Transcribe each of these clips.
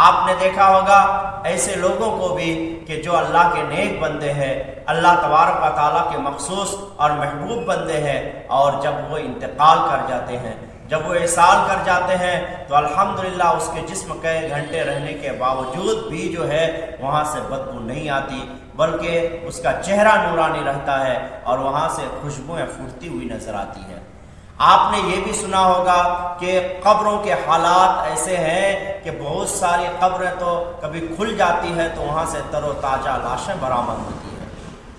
آپ نے دیکھا ہوگا ایسے لوگوں کو بھی کہ جو اللہ کے نیک بندے ہیں، اللہ تبارک و تعالیٰ کے مخصوص اور محبوب بندے ہیں، اور جب وہ انتقال کر جاتے ہیں، جب وہ اعصال کر جاتے ہیں، تو الحمدللہ اس کے جسم کئی گھنٹے رہنے کے باوجود بھی جو ہے وہاں سے بدبو نہیں آتی، بلکہ اس کا چہرہ نورانی رہتا ہے اور وہاں سے خوشبوئیں پھوٹتی ہوئی نظر آتی ہے۔ آپ نے یہ بھی سنا ہوگا کہ قبروں کے حالات ایسے ہیں کہ بہت ساری قبریں تو کبھی کھل جاتی ہے تو وہاں سے تر و تازہ لاشیں برآمد ہوتی ہیں۔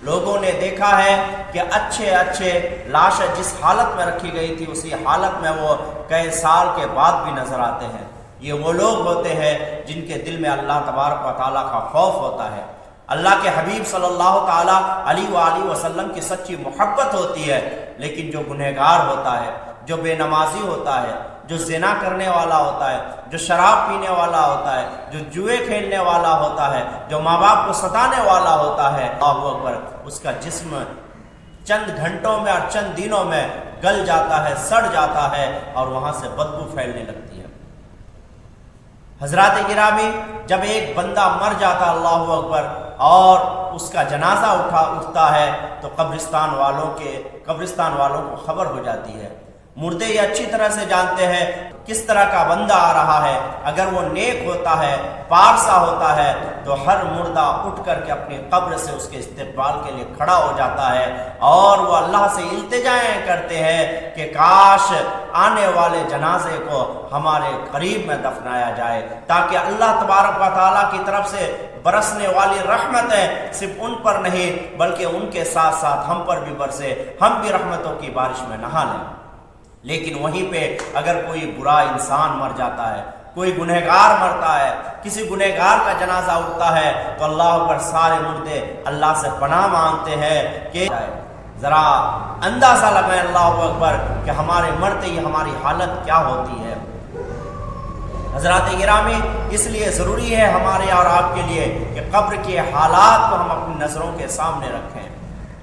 لوگوں نے دیکھا ہے کہ اچھے لاشیں جس حالت میں رکھی گئی تھی اسی حالت میں وہ کئی سال کے بعد بھی نظر آتے ہیں۔ یہ وہ لوگ ہوتے ہیں جن کے دل میں اللہ تبارک و تعالیٰ کا خوف ہوتا ہے، اللہ کے حبیب صلی اللہ تعالیٰ علیہ وآلہ وسلم کی سچی محبت ہوتی ہے۔ لیکن جو گنہگار ہوتا ہے، جو بے نمازی ہوتا ہے، جو زنا کرنے والا ہوتا ہے، جو شراب پینے والا ہوتا ہے، جو جوئے کھیلنے والا ہوتا ہے، جو ماں باپ کو ستانے والا ہوتا ہے، اللہ اکبر، اس کا جسم چند گھنٹوں میں اور چند دنوں میں گل جاتا ہے، سڑ جاتا ہے اور وہاں سے بدبو پھیلنے لگتی ہے۔ حضرات گرامی، جب ایک بندہ مر جاتا اللہ اکبر اور اس کا جنازہ اٹھتا ہے تو قبرستان والوں کو خبر ہو جاتی ہے۔ مردے یہ اچھی طرح سے جانتے ہیں کس طرح کا بندہ آ رہا ہے۔ اگر وہ نیک ہوتا ہے، پارسا ہوتا ہے، تو ہر مردہ اٹھ کر کے اپنی قبر سے اس کے استقبال کے لیے کھڑا ہو جاتا ہے اور وہ اللہ سے التجائیں کرتے ہیں کہ کاش آنے والے جنازے کو ہمارے قریب میں دفنایا جائے، تاکہ اللہ تبارک و تعالیٰ کی طرف سے برسنے والی رحمتیں صرف ان پر نہیں بلکہ ان کے ساتھ ساتھ ہم پر بھی برسے، ہم بھی رحمتوں کی بارش میں نہا لیں۔ لیکن وہیں پہ اگر کوئی برا انسان مر جاتا ہے، کوئی گنہگار مرتا ہے، کسی گنہگار کا جنازہ اٹھتا ہے تو اللہ اکبر سارے مردے اللہ سے پناہ مانگتے ہیں کہ ذرا اندازہ لگائیں اللہ اکبر کہ ہمارے مرتے ہی ہماری حالت کیا ہوتی ہے۔ حضرات گرامی، اس لیے ضروری ہے ہمارے اور آپ کے لیے کہ قبر کے حالات کو ہم اپنی نظروں کے سامنے رکھیں،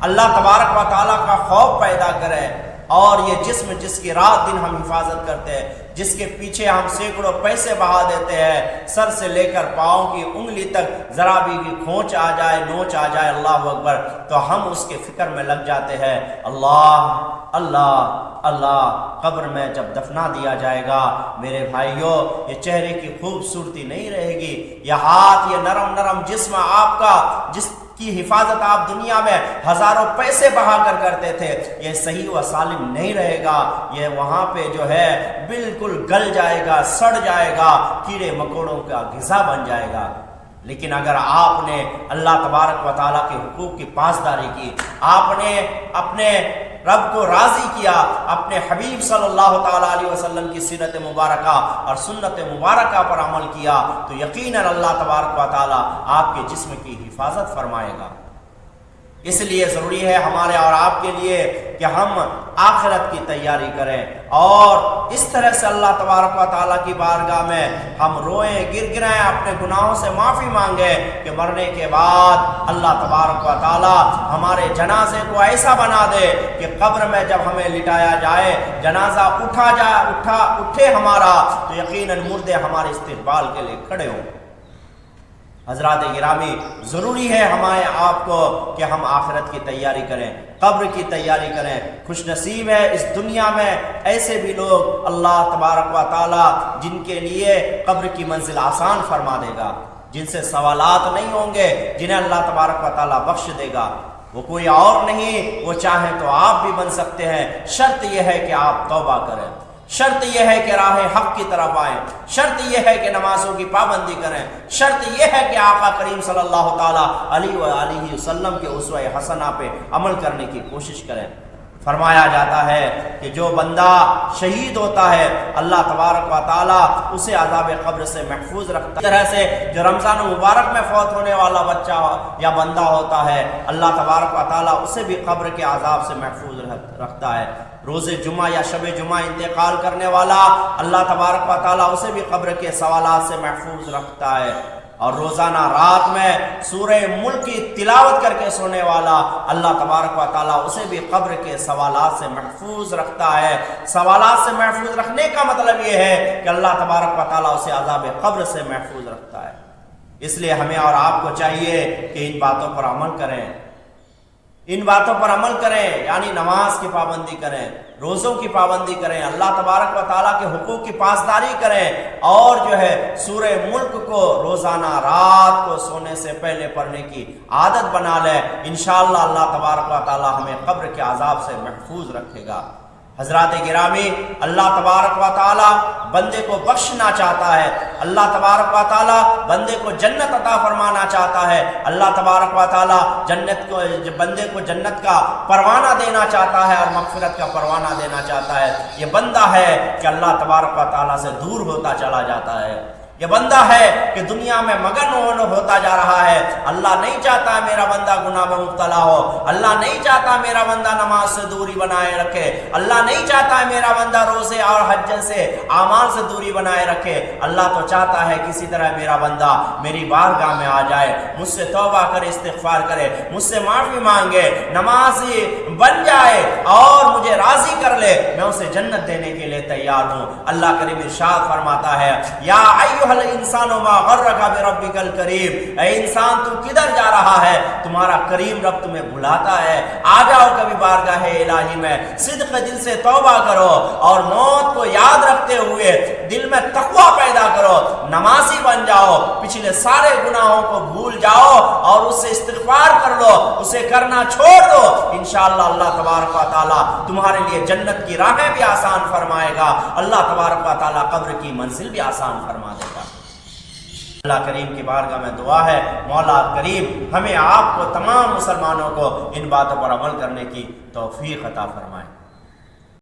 اللہ تبارک و تعالیٰ کا خوف پیدا کریں، اور یہ جسم جس کی رات دن ہم حفاظت کرتے ہیں، جس کے پیچھے ہم سینکڑوں پیسے بہا دیتے ہیں، سر سے لے کر پاؤں کی انگلی تک ذرا بھی کھونچ آ جائے، نوچ آ جائے اللہ اکبر تو ہم اس کے فکر میں لگ جاتے ہیں۔ اللہ قبر میں جب دفنا دیا جائے گا میرے بھائیوں، یہ چہرے کی خوبصورتی نہیں رہے گی، یہ ہاتھ، یہ نرم جسم آپ کا جس کی حفاظت آپ دنیا میں ہزاروں پیسے بہا کر کرتے تھے، یہ صحیح و سالم نہیں رہے گا، یہ وہاں پہ جو ہے بالکل گل جائے گا، سڑ جائے گا، کیڑے مکوڑوں کا غذا بن جائے گا۔ لیکن اگر آپ نے اللہ تبارک و تعالیٰ کے حقوق کی پاسداری کی، آپ نے اپنے رب کو راضی کیا، اپنے حبیب صلی اللہ تعالیٰ علیہ وسلم کی سیرت مبارکہ اور سنت مبارکہ پر عمل کیا، تو یقیناً اللہ تبارک و تعالیٰ آپ کے جسم کی حفاظت فرمائے گا۔ اس لیے ضروری ہے ہمارے اور آپ کے لیے کہ ہم آخرت کی تیاری کریں اور اس طرح سے اللہ تبارک و تعالیٰ کی بارگاہ میں ہم روئیں، گر گرائیں، اپنے گناہوں سے معافی مانگیں کہ مرنے کے بعد اللہ تبارک و تعالیٰ ہمارے جنازے کو ایسا بنا دے کہ قبر میں جب ہمیں لٹایا جائے، جنازہ اٹھے ہمارا، تو یقیناً مردے ہمارے استقبال کے لیے کھڑے ہوں۔ حضرات گرامی، ضروری ہے ہمارے آپ کو کہ ہم آخرت کی تیاری کریں، قبر کی تیاری کریں۔ خوش نصیب ہے اس دنیا میں ایسے بھی لوگ اللہ تبارک و تعالیٰ جن کے لیے قبر کی منزل آسان فرما دے گا، جن سے سوالات نہیں ہوں گے، جنہیں اللہ تبارک و تعالیٰ بخش دے گا۔ وہ کوئی اور نہیں، وہ چاہیں تو آپ بھی بن سکتے ہیں، شرط یہ ہے کہ آپ توبہ کریں، شرط یہ ہے کہ راہ حق کی طرف آئیں، شرط یہ ہے کہ نمازوں کی پابندی کریں، شرط یہ ہے کہ آقا کریم صلی اللہ تعالیٰ علیہ وآلہ وسلم کے اسوہ حسنہ پہ عمل کرنے کی کوشش کریں۔ فرمایا جاتا ہے کہ جو بندہ شہید ہوتا ہے اللہ تبارک و تعالیٰ اسے عذاب قبر سے محفوظ رکھتا ہے۔ اس طرح سے جو رمضان مبارک میں فوت ہونے والا بچہ یا بندہ ہوتا ہے اللہ تبارک و تعالیٰ اسے بھی قبر کے عذاب سے محفوظ رکھتا ہے۔ روز جمعہ یا شب جمعہ انتقال کرنے والا اللہ تبارک و تعالیٰ اسے بھی قبر کے سوالات سے محفوظ رکھتا ہے۔ اور روزانہ رات میں سورہ ملک کی تلاوت کر کے سونے والا اللہ تبارک و تعالیٰ اسے بھی قبر کے سوالات سے محفوظ رکھتا ہے۔ سوالات سے محفوظ رکھنے کا مطلب یہ ہے کہ اللہ تبارک و تعالیٰ اسے عذاب قبر سے محفوظ رکھتا ہے۔ اس لیے ہمیں اور آپ کو چاہیے کہ ان باتوں پر عمل کریں، ان باتوں پر عمل کریں، یعنی نماز کی پابندی کریں، روزوں کی پابندی کریں، اللہ تبارک و تعالیٰ کے حقوق کی پاسداری کریں، اور جو ہے سورہ ملک کو روزانہ رات کو سونے سے پہلے پڑھنے کی عادت بنا لیں۔ انشاءاللہ اللہ تبارک و تعالیٰ ہمیں قبر کے عذاب سے محفوظ رکھے گا۔ حضرات گرامی، اللہ تبارک و تعالیٰ بندے کو بخشنا چاہتا ہے، اللہ تبارک و تعالیٰ بندے کو جنت عطا فرمانا چاہتا ہے، اللہ تبارک و تعالیٰ بندے کو جنت کا پروانہ دینا چاہتا ہے اور مغفرت کا پروانہ دینا چاہتا ہے۔ یہ بندہ ہے کہ اللہ تبارک و تعالیٰ سے دور ہوتا چلا جاتا ہے، یہ بندہ ہے کہ دنیا میں مگن ہوتا جا رہا ہے۔ اللہ نہیں چاہتا میرا بندہ گناہ میں مبتلا ہو، اللہ نہیں چاہتا میرا بندہ نماز سے دوری بنائے رکھے، اللہ نہیں چاہتا میرا بندہ روزے اور حج سے اعمال سے دوری بنائے رکھے۔ اللہ تو چاہتا ہے کسی طرح میرا بندہ میری بارگاہ میں آ جائے، مجھ سے توبہ کرے، استغفار کرے، مجھ سے معافی مانگے، نمازی بن جائے اور مجھے راضی کر لے، میں اسے جنت دینے کے لیے تیار ہوں۔ اللہ کریم ارشاد فرماتا ہے، یا الانسان ما غرک بربک الکریم، اے انسان تو کدھر جا رہا ہے؟ تمہارا کریم رب تمہیں بلاتا ہے، آ جاؤ کبھی بارگاہ الہی میں، صدق دل سے توبہ کرو اور موت کو یاد رکھتے ہوئے دل میں تقوی پیدا کرو، نمازی بن جاؤ، پچھلے سارے گناہوں کو بھول جاؤ اور اس سے استغفار کر لو، اسے کرنا چھوڑ دو۔ انشاءاللہ اللہ تبارک و تعالی تمہارے لیے جنت کی راہیں بھی آسان فرمائے گا، اللہ تبارک و تعالی قبر کی منزل بھی آسان فرما دے گا۔ اللہ کریم کی بارگاہ میں دعا ہے، مولا کریم ہمیں آپ کو تمام مسلمانوں کو ان باتوں پر عمل کرنے کی توفیق عطا فرمائے۔